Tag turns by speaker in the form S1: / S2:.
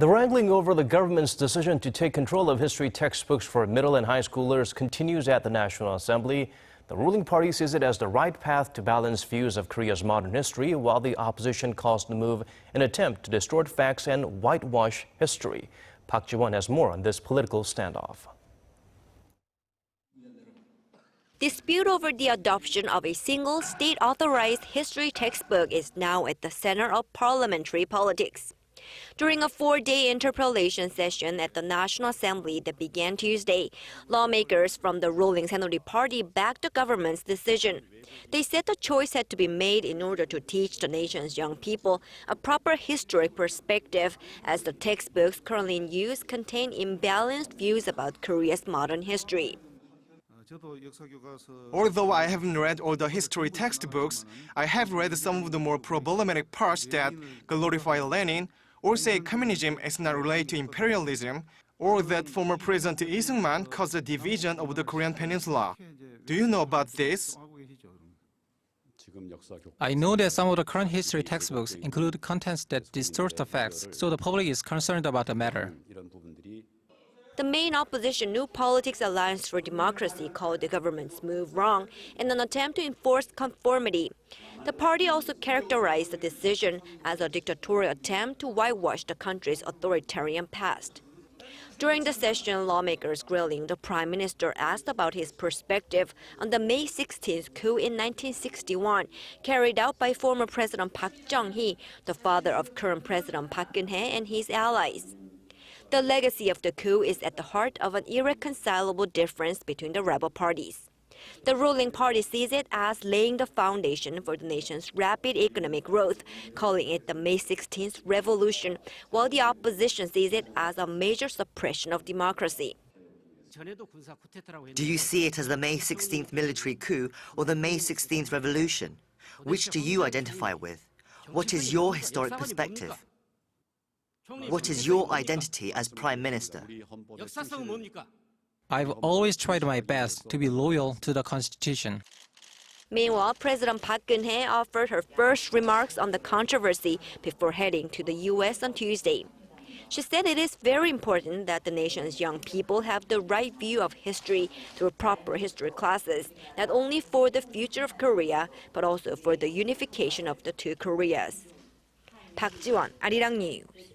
S1: The wrangling over the government's decision to take control of history textbooks for middle and high schoolers continues at the National Assembly. The ruling party sees it as the right path to balance views of Korea's modern history, while the opposition calls the move an attempt to distort facts and whitewash history. Park Ji-won has more on this political standoff.
S2: Dispute over the adoption of a single state-authorized history textbook is now at the center of parliamentary politics. During a 4-day interpellation session at the National Assembly that began Tuesday, lawmakers from the ruling Saenuri Party backed the government's decision. They said the choice had to be made in order to teach the nation's young people a proper historic perspective, as the textbooks currently in use contain imbalanced views about Korea's modern history.
S3: Although I haven't read all the history textbooks, I have read some of the more problematic parts that glorify Lenin, or say communism is not related to imperialism, or that former President Lee Seung-man caused a division of the Korean peninsula. Do you know about this?
S4: I know that some of the current history textbooks include contents that distort the facts, so the public is concerned about the matter.
S2: The main opposition New Politics Alliance for Democracy called the government's move wrong in an attempt to enforce conformity. The party also characterized the decision as a dictatorial attempt to whitewash the country's authoritarian past. During the session, lawmakers grilling the Prime Minister asked about his perspective on the May 16th coup in 1961, carried out by former President Park Chung-hee, the father of current President Park Geun-hye and his allies. The legacy of the coup is at the heart of an irreconcilable difference between the rebel parties. The ruling party sees it as laying the foundation for the nation's rapid economic growth, calling it the May 16th revolution, while the opposition sees it as a major suppression of democracy.
S5: Do you see it as the May 16th military coup or the May 16th revolution? Which do you identify with? What is your historic perspective? What is your identity as Prime Minister?
S4: I've always tried my best to be loyal to the Constitution.
S2: Meanwhile, President Park Geun-hye offered her first remarks on the controversy before heading to the U.S. on Tuesday. She said it is very important that the nation's young people have the right view of history through proper history classes, not only for the future of Korea, but also for the unification of the two Koreas. Park Ji-won, Arirang News.